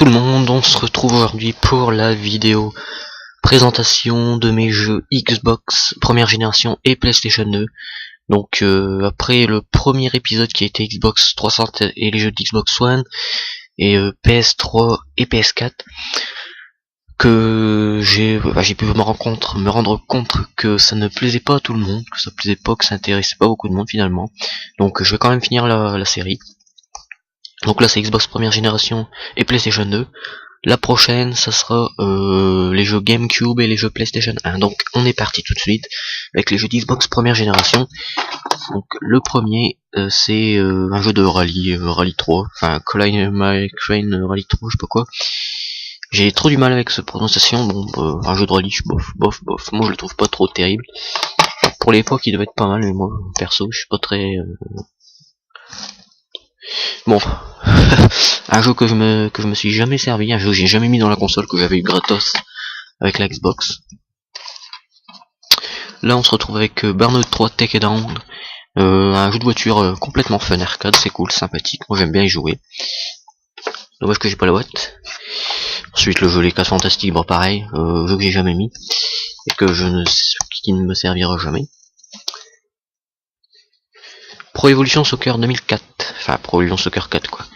tout le monde, on se retrouve aujourd'hui pour la vidéo présentation de mes jeux Xbox première génération et PlayStation 2. Donc après le premier épisode qui a été Xbox 360 et les jeux d'Xbox One et PS3 et PS4, que j'ai pu me rendre compte que ça ne plaisait pas à tout le monde, que ça plaisait pas, que ça intéressait pas beaucoup de monde finalement. Donc je vais quand même finir la série. Donc là c'est Xbox première génération et PlayStation 2. La prochaine ça sera les jeux GameCube et les jeux PlayStation 1. Donc on est parti tout de suite avec les jeux d'Xbox première génération. Donc le premier c'est un jeu de rallye 3, enfin Colin McRae Rally 3, je sais pas quoi. J'ai trop du mal avec cette prononciation, donc un jeu de rallye, bof. Moi je le trouve pas trop terrible. Pour l'époque il devait être pas mal, mais moi perso je suis pas très bon. Un jeu que je me suis jamais servi, un jeu que j'ai jamais mis dans la console, que j'avais eu gratos avec la Xbox. Là on se retrouve avec Burnout 3 Takedown, un jeu de voiture complètement fun arcade, c'est cool, sympathique, moi j'aime bien y jouer. Dommage que j'ai pas la boîte. Ensuite le jeu Les 4 Fantastiques, bon pareil, jeu que j'ai jamais mis et que qui ne me servira jamais. Pro Evolution Soccer 2004, enfin Pro Evolution Soccer 4 quoi.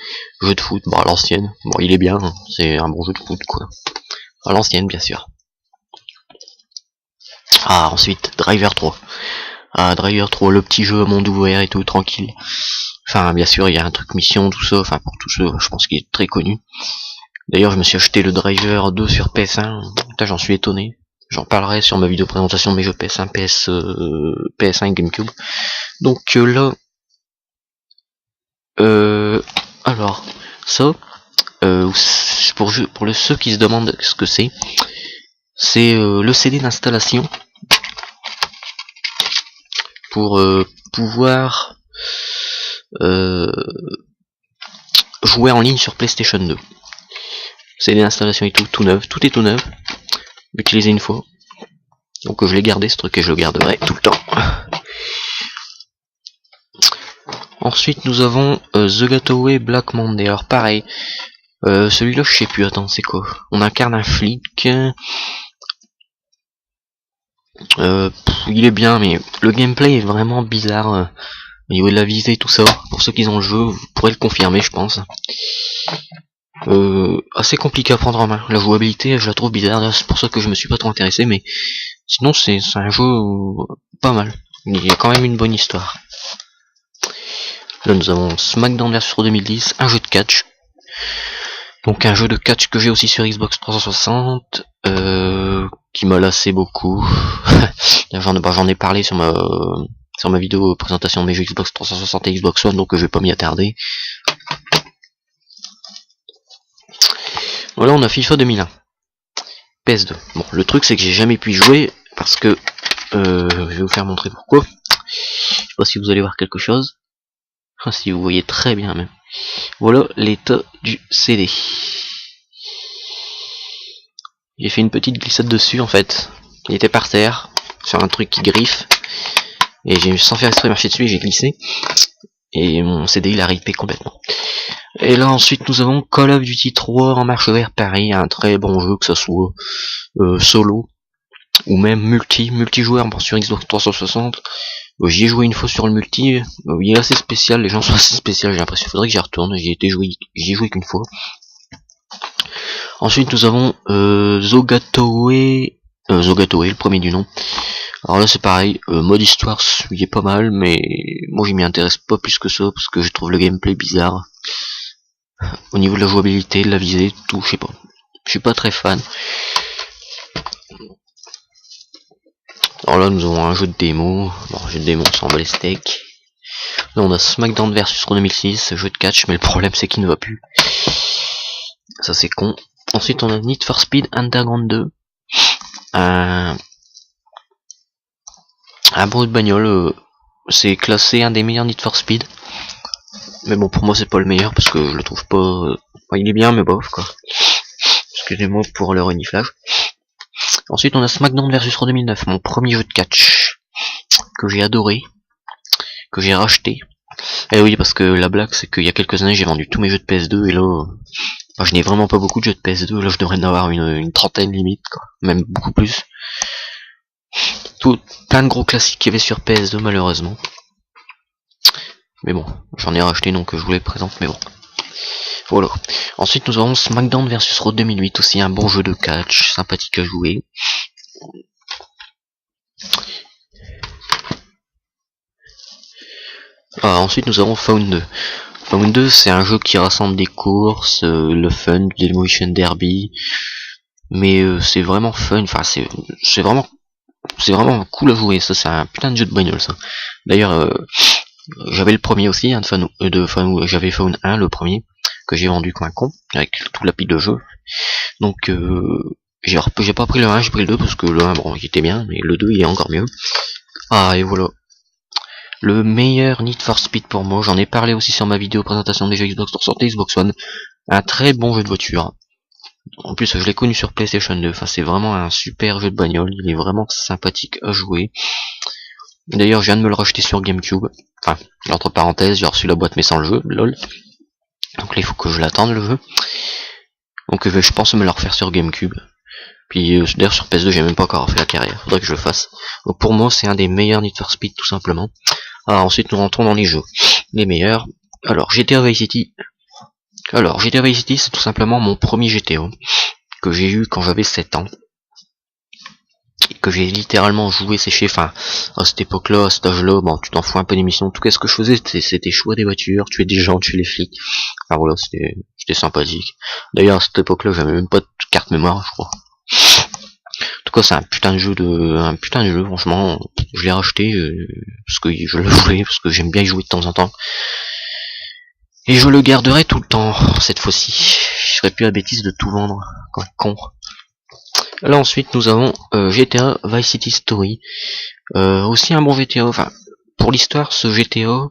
Jeu de foot, bon à l'ancienne, bon il est bien, hein. C'est un bon jeu de foot quoi. À l'ancienne bien sûr. Ah ensuite Driver 3. Ah Driver 3, le petit jeu à monde ouvert et tout, tranquille. Enfin bien sûr il y a un truc mission, tout ça, enfin pour tous ceux, je pense qu'il est très connu. D'ailleurs je me suis acheté le Driver 2 sur PS1, putain j'en suis étonné. J'en parlerai sur ma vidéo présentation de mes jeux PS1, PS1 et GameCube. Donc là, alors ça, pour ceux qui se demandent ce que c'est le CD d'installation pour pouvoir jouer en ligne sur PlayStation 2. CD d'installation et tout neuf, tout est tout neuf, utilisé une fois. Donc je l'ai gardé ce truc et je le garderai tout le temps. Ensuite nous avons The Gateway Black Monday. Alors pareil, celui-là je sais plus, attends c'est quoi. On incarne un flic. Il est bien mais le gameplay est vraiment bizarre au niveau de la visée et tout ça. Pour ceux qui ont le jeu, vous pourrez le confirmer je pense. Assez compliqué à prendre en main. La jouabilité je la trouve bizarre, c'est pour ça que je me suis pas trop intéressé, mais sinon c'est un jeu pas mal. Il y a quand même une bonne histoire. Là nous avons SmackDown vs 2010, un jeu de catch. Donc un jeu de catch que j'ai aussi sur Xbox 360, qui m'a lassé beaucoup. J'en ai parlé sur ma vidéo présentation de mes jeux Xbox 360 et Xbox One, donc je vais pas m'y attarder. Voilà, on a FIFA 2001, PS2. Bon, le truc c'est que j'ai jamais pu y jouer parce que je vais vous faire montrer pourquoi. Je sais pas si vous allez voir quelque chose. Si vous voyez très bien même. Voilà l'état du CD. J'ai fait une petite glissade dessus en fait. Il était par terre, sur un truc qui griffe. Et j'ai sans faire exprès marché dessus et j'ai glissé. Et mon CD il a ripé complètement. Et là ensuite nous avons Call of Duty 3 en marche vers Paris. Un très bon jeu, que ce soit solo ou même multijoueur sur Xbox 360. J'y ai joué une fois sur le multi, il est assez spécial, les gens sont assez spéciaux, j'ai l'impression, faudrait que j'y retourne, j'y ai joué qu'une fois. Ensuite nous avons Zogatoway, le premier du nom. Alors là c'est pareil, mode histoire, il est pas mal, mais moi je m'y intéresse pas plus que ça, parce que je trouve le gameplay bizarre. Au niveau de la jouabilité, de la visée, tout, je sais pas. Je suis pas très fan. Alors là nous avons un jeu de démo, bon jeu de démo sans bat les steaks. Là on a SmackDown vs 2006, jeu de catch, mais le problème c'est qu'il ne va plus. Ça c'est con. Ensuite on a Need for Speed Underground 2. Un bon jeu de bagnole, c'est classé un des meilleurs Need for Speed. Mais bon pour moi c'est pas le meilleur parce que je le trouve pas... il est bien mais bof quoi. Excusez-moi pour le reniflage. Ensuite on a SmackDown vs 2009, mon premier jeu de catch, que j'ai adoré, que j'ai racheté. Et oui parce que la blague c'est qu'il y a quelques années j'ai vendu tous mes jeux de PS2 et là Enfin, je n'ai vraiment pas beaucoup de jeux de PS2, là je devrais en avoir une trentaine limite, quoi. Même beaucoup plus. Plein de gros classiques qu'il y avait sur PS2 malheureusement. Mais bon, j'en ai racheté donc je vous les présente, mais bon. Voilà. Ensuite nous avons SmackDown vs Raw 2008, aussi un bon jeu de catch, sympathique à jouer. Ensuite nous avons Found 2. Found 2 c'est un jeu qui rassemble des courses, le fun, du Demolition Derby, mais c'est vraiment fun, enfin c'est vraiment cool à jouer, ça c'est un putain de jeu de bagnole ça. D'ailleurs j'avais le premier aussi, hein, j'avais Found 1 le premier, que j'ai vendu comme un con, avec tout la pile de jeux. Donc j'ai pas pris le 1, j'ai pris le 2 parce que le 1 bon il était bien, mais le 2 il est encore mieux. Et voilà. Le meilleur Need for Speed pour moi, j'en ai parlé aussi sur ma vidéo présentation des jeux Xbox sur Xbox One. Un très bon jeu de voiture. En plus, je l'ai connu sur PlayStation 2. Enfin, c'est vraiment un super jeu de bagnole. Il est vraiment sympathique à jouer. D'ailleurs, je viens de me le racheter sur GameCube. Enfin, entre parenthèses, j'ai reçu la boîte mais sans le jeu, lol. Donc là, il faut que je l'attende le jeu. Donc je pense me le refaire sur GameCube. Puis d'ailleurs sur PS2, j'ai même pas encore fait la carrière. Faudrait que je le fasse. Donc pour moi, c'est un des meilleurs Need for Speed tout simplement. Ensuite, nous rentrons dans les jeux. Les meilleurs. Alors, GTA Vice City. Alors, GTA Vice City, c'est tout simplement mon premier GTA. Que j'ai eu quand j'avais 7 ans. Et que j'ai littéralement joué, séché. Enfin, à cette époque-là, à cet âge-là, bon, tu t'en fous un peu d'émission. En tout cas, ce que je faisais, c'était choix des voitures, tuer des gens, tuer les flics. Enfin voilà, c'était sympathique. D'ailleurs, à cette époque-là, j'avais même pas de carte mémoire, je crois. En tout cas, c'est un putain de jeu, franchement. Je l'ai racheté parce que je le voulais, parce que j'aime bien y jouer de temps en temps. Et je le garderai tout le temps, cette fois-ci. Je ferai plus la bêtise de tout vendre, comme un con. Là ensuite, nous avons GTA Vice City Story. Aussi un bon GTA, enfin, pour l'histoire, ce GTA,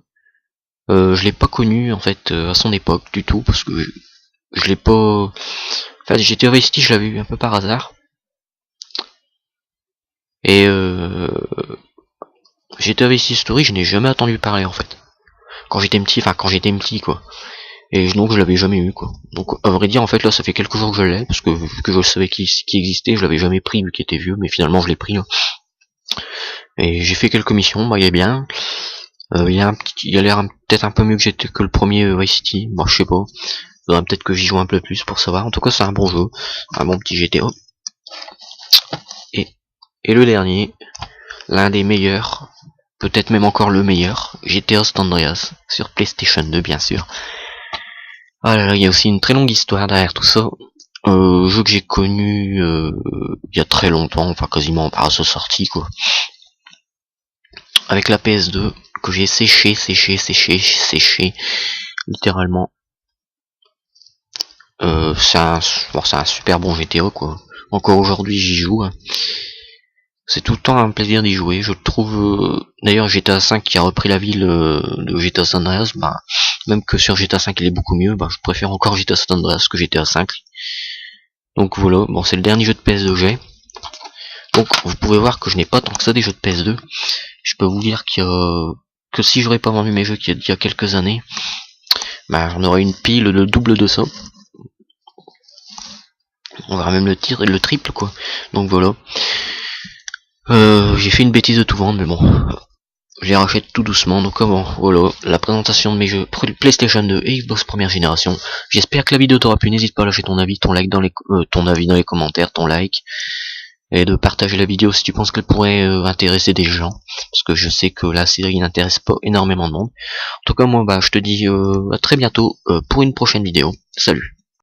je l'ai pas connu, en fait, à son époque, du tout, parce que je l'ai pas... Enfin, GTA Vice City, je l'avais eu un peu par hasard. Et GTA Vice City Story, je n'ai jamais entendu parler, en fait. Quand j'étais petit, quoi. Et donc je l'avais jamais eu, quoi. Donc à vrai dire, en fait là ça fait quelques jours que je l'ai, parce que vu que je savais qu'il existait, je l'avais jamais pris vu qu'il était vieux, mais finalement je l'ai pris là. Et j'ai fait quelques missions, bah il est bien. Il a l'air peut-être un peu mieux que le premier Vice City, bon je sais pas. Faudrait peut-être que j'y joue un peu plus pour savoir. En tout cas c'est un bon jeu, un bon petit GTA. Et le dernier, l'un des meilleurs, peut-être même encore le meilleur, GTA San Andreas, sur PlayStation 2 bien sûr. Ah là là, il y a aussi une très longue histoire derrière tout ça. Jeu que j'ai connu il y a très longtemps, enfin quasiment par sa sortie quoi. Avec la PS2 que j'ai séché, littéralement. C'est un super bon GTA quoi. Encore aujourd'hui j'y joue. Hein. C'est tout le temps un plaisir d'y jouer. Je trouve d'ailleurs GTA 5 qui a repris la ville de GTA San Andreas, bah même que sur GTA 5 il est beaucoup mieux, bah je préfère encore GTA San Andreas que GTA 5. Donc voilà, bon c'est le dernier jeu de PS2 que j'ai. Donc vous pouvez voir que je n'ai pas tant que ça des jeux de PS2. Je peux vous dire que si j'aurais pas vendu mes jeux qu'il y a quelques années, bah j'en aurais une pile de double de ça. On verra même le triple quoi. Donc voilà. J'ai fait une bêtise de tout vendre, mais bon. Je les rachète tout doucement, donc voilà, la présentation de mes jeux PlayStation 2 et Xbox première génération. J'espère que la vidéo t'aura plu, n'hésite pas à lâcher ton avis, ton like ton avis dans les commentaires, ton like, et de partager la vidéo si tu penses qu'elle pourrait intéresser des gens, parce que je sais que la série n'intéresse pas énormément de monde. En tout cas moi je te dis à très bientôt pour une prochaine vidéo. Salut.